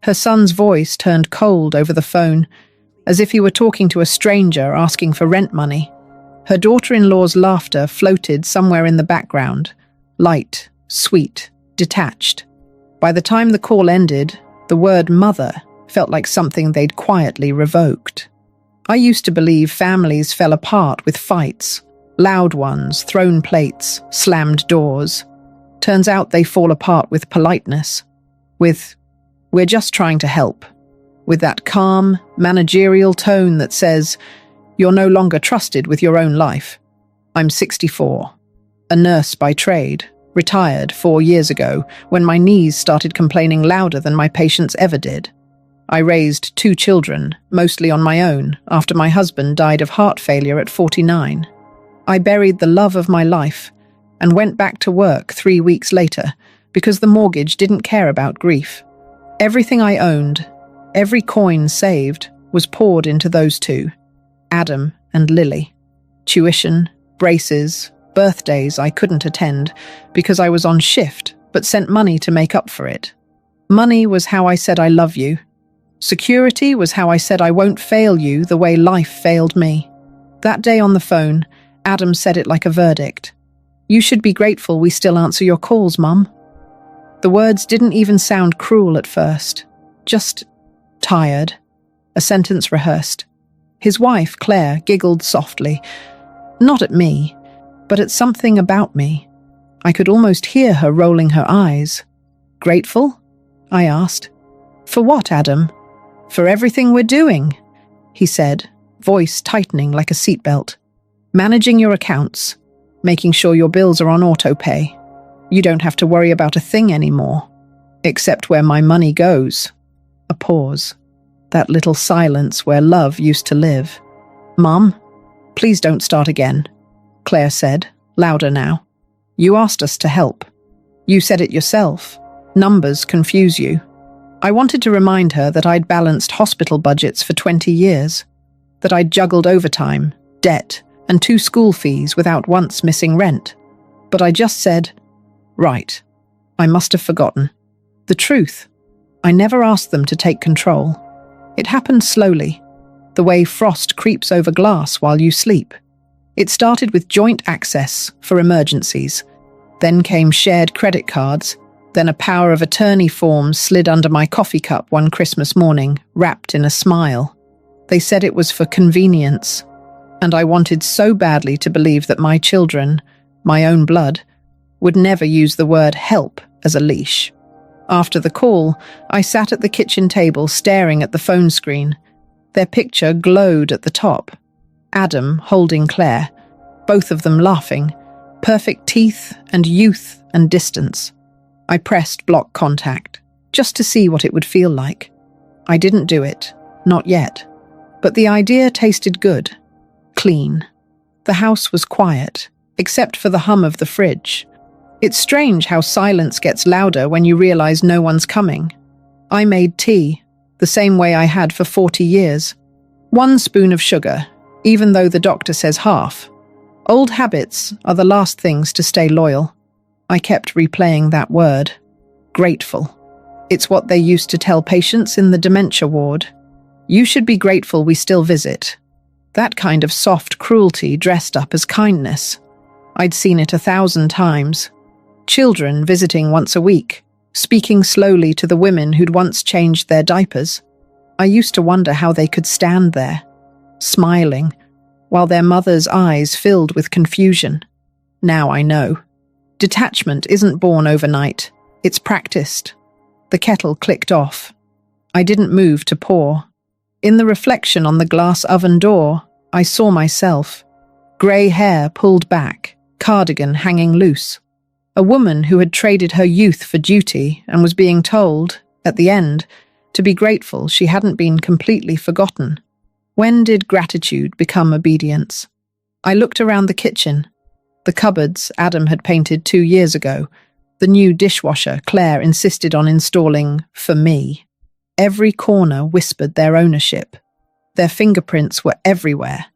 Her son's voice turned cold over the phone, as if he were talking to a stranger asking for rent money. Her daughter-in-law's laughter floated somewhere in the background, light, sweet, detached. By the time the call ended, the word mother felt like something they'd quietly revoked. I used to believe families fell apart with fights, loud ones, thrown plates, slammed doors. Turns out they fall apart with politeness, with, "We're just trying to help," with that calm, managerial tone that says, "You're no longer trusted with your own life." I'm 64, a nurse by trade, retired 4 years ago when my knees started complaining louder than my patients ever did. I raised 2 children, mostly on my own, after my husband died of heart failure at 49. I buried the love of my life and went back to work 3 weeks later because the mortgage didn't care about grief. Everything I owned, every coin saved, was poured into those 2, Adam and Lily. Tuition, braces, birthdays I couldn't attend because I was on shift but sent money to make up for it. Money was how I said I love you. Security was how I said I won't fail you the way life failed me. That day on the phone, Adam said it like a verdict. "You should be grateful we still answer your calls, Mum." The words didn't even sound cruel at first, just tired, a sentence rehearsed. His wife, Claire, giggled softly, not at me, but at something about me. I could almost hear her rolling her eyes. "Grateful?" I asked. "For what, Adam?" "For everything we're doing," he said, voice tightening like a seatbelt. "Managing your accounts, making sure your bills are on autopay. You don't have to worry about a thing anymore, except where my money goes." A pause. That little silence where love used to live. "Mum, please don't start again," Claire said, louder now. "You asked us to help. You said it yourself. Numbers confuse you." I wanted to remind her that I'd balanced hospital budgets for 20 years, that I'd juggled overtime, debt, and 2 school fees without once missing rent. But I just said, "Right, I must have forgotten." The truth, I never asked them to take control. It happened slowly, the way frost creeps over glass while you sleep. It started with joint access for emergencies. Then came shared credit cards. Then a power of attorney form slid under my coffee cup one Christmas morning, wrapped in a smile. They said it was for convenience, and I wanted so badly to believe that my children, my own blood, would never use the word help as a leash. After the call, I sat at the kitchen table staring at the phone screen. Their picture glowed at the top. Adam holding Claire, both of them laughing, perfect teeth and youth and distance. I pressed block contact, just to see what it would feel like. I didn't do it, not yet. But the idea tasted good, clean. The house was quiet, except for the hum of the fridge. It's strange how silence gets louder when you realize no one's coming. I made tea, the same way I had for 40 years. 1 spoon of sugar, even though the doctor says half. Old habits are the last things to stay loyal. I kept replaying that word. Grateful. It's what they used to tell patients in the dementia ward. "You should be grateful we still visit." That kind of soft cruelty dressed up as kindness. I'd seen it 1,000 times. Children visiting once a week, speaking slowly to the women who'd once changed their diapers. I used to wonder how they could stand there, smiling, while their mother's eyes filled with confusion. Now I know. Detachment isn't born overnight. It's practiced. The kettle clicked off. I didn't move to pour. In the reflection on the glass oven door, I saw myself. Grey hair pulled back, cardigan hanging loose. A woman who had traded her youth for duty and was being told, at the end, to be grateful she hadn't been completely forgotten. When did gratitude become obedience? I looked around the kitchen. The cupboards Adam had painted 2 years ago. The new dishwasher Claire insisted on installing for me. Every corner whispered their ownership. Their fingerprints were everywhere.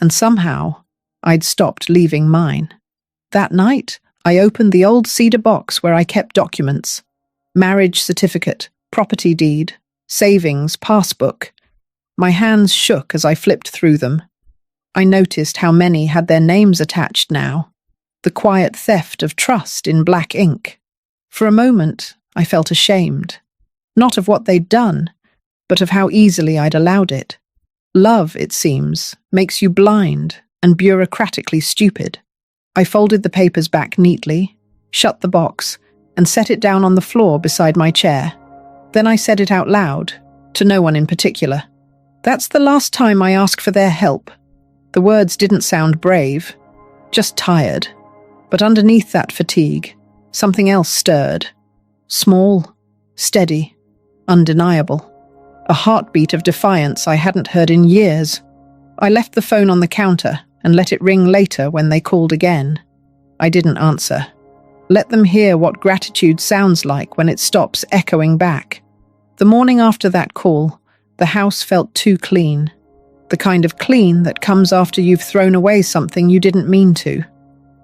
And somehow, I'd stopped leaving mine. That night, I opened the old cedar box where I kept documents. Marriage certificate, property deed, savings, passbook. My hands shook as I flipped through them. I noticed how many had their names attached now. The quiet theft of trust in black ink. For a moment, I felt ashamed. Not of what they'd done, but of how easily I'd allowed it. Love, it seems, makes you blind and bureaucratically stupid. I folded the papers back neatly, shut the box, and set it down on the floor beside my chair. Then I said it out loud, to no one in particular. That's the last time I ask for their help. The words didn't sound brave, just tired. But underneath that fatigue, something else stirred. Small, steady, undeniable. A heartbeat of defiance I hadn't heard in years. I left the phone on the counter and let it ring later when they called again. I didn't answer. Let them hear what gratitude sounds like when it stops echoing back. The morning after that call, the house felt too clean. The kind of clean that comes after you've thrown away something you didn't mean to.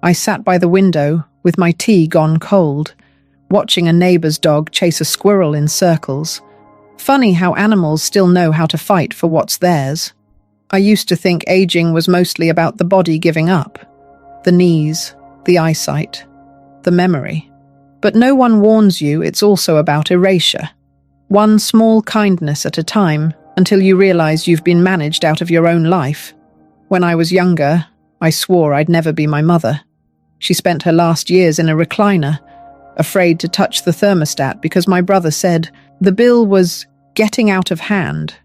I sat by the window with my tea gone cold, watching a neighbour's dog chase a squirrel in circles. Funny how animals still know how to fight for what's theirs. I used to think aging was mostly about the body giving up. The knees, the eyesight, the memory. But no one warns you it's also about erasure. One small kindness at a time until you realize you've been managed out of your own life. When I was younger, I swore I'd never be my mother. She spent her last years in a recliner, afraid to touch the thermostat because my brother said the bill was getting out of hand.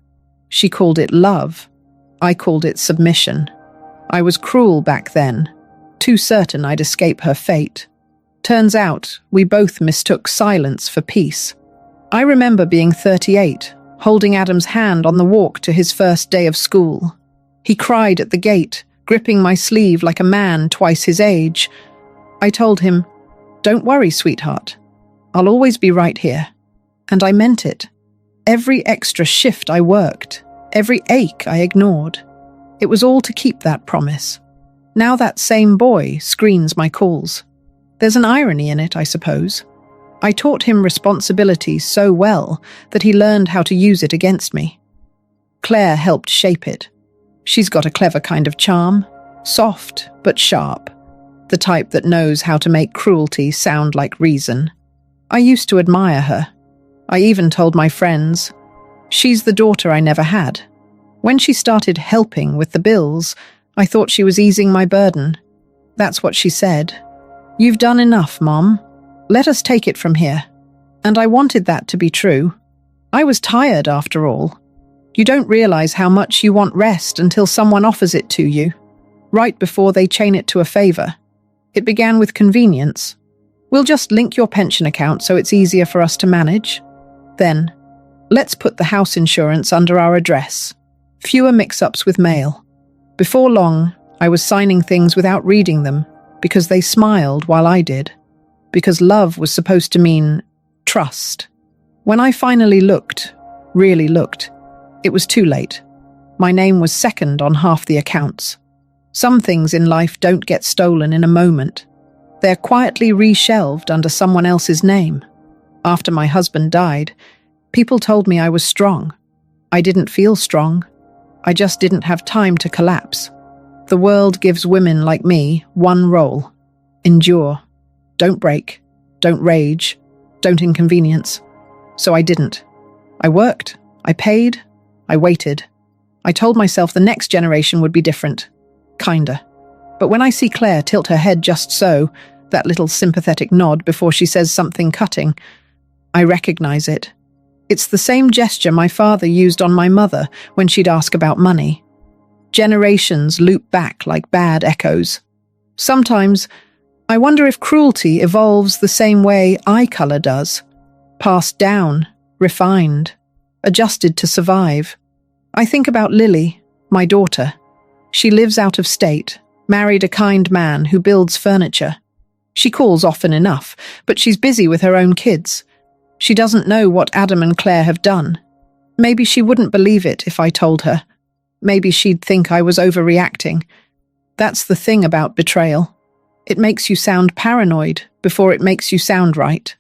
She called it love. I called it submission. I was cruel back then, too certain I'd escape her fate. Turns out, we both mistook silence for peace. I remember being 38, holding Adam's hand on the walk to his first day of school. He cried at the gate, gripping my sleeve like a man twice his age. I told him, "Don't worry, sweetheart. I'll always be right here." And I meant it. Every extra shift I worked, every ache I ignored. It was all to keep that promise. Now that same boy screens my calls. There's an irony in it, I suppose. I taught him responsibility so well that he learned how to use it against me. Claire helped shape it. She's got a clever kind of charm, soft but sharp, the type that knows how to make cruelty sound like reason. I used to admire her. I even told my friends, she's the daughter I never had. When she started helping with the bills, I thought she was easing my burden. That's what she said. "You've done enough, Mom. Let us take it from here." And I wanted that to be true. I was tired, after all. You don't realize how much you want rest until someone offers it to you, right before they chain it to a favor. It began with convenience. "We'll just link your pension account so it's easier for us to manage." Then, "Let's put the house insurance under our address. Fewer mix-ups with mail." Before long, I was signing things without reading them, because they smiled while I did. Because love was supposed to mean trust. When I finally looked, really looked, it was too late. My name was second on half the accounts. Some things in life don't get stolen in a moment. They're quietly reshelved under someone else's name. After my husband died, people told me I was strong. I didn't feel strong. I just didn't have time to collapse. The world gives women like me one role: endure. Don't break. Don't rage. Don't inconvenience. So I didn't. I worked. I paid. I waited. I told myself the next generation would be different. Kinder. But when I see Claire tilt her head just so, that little sympathetic nod before she says something cutting, I recognize it. It's the same gesture my father used on my mother when she'd ask about money. Generations loop back like bad echoes. Sometimes, I wonder if cruelty evolves the same way eye color does. Passed down, refined, adjusted to survive. I think about Lily, my daughter. She lives out of state, married a kind man who builds furniture. She calls often enough, but she's busy with her own kids. She doesn't know what Adam and Claire have done. Maybe she wouldn't believe it if I told her. Maybe she'd think I was overreacting. That's the thing about betrayal. It makes you sound paranoid before it makes you sound right.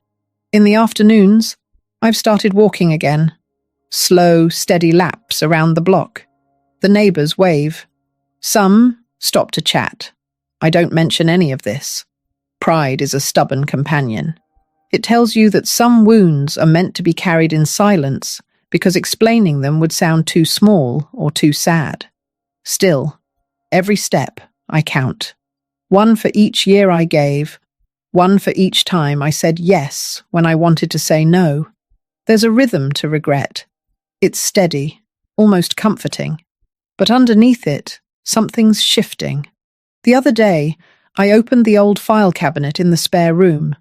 In the afternoons, I've started walking again. Slow, steady laps around the block. The neighbours wave. Some stop to chat. I don't mention any of this. Pride is a stubborn companion. It tells you that some wounds are meant to be carried in silence because explaining them would sound too small or too sad. Still, every step I count. One for each year I gave, one for each time I said yes when I wanted to say no. There's a rhythm to regret. It's steady, almost comforting. But underneath it, something's shifting. The other day, I opened the old file cabinet in the spare room.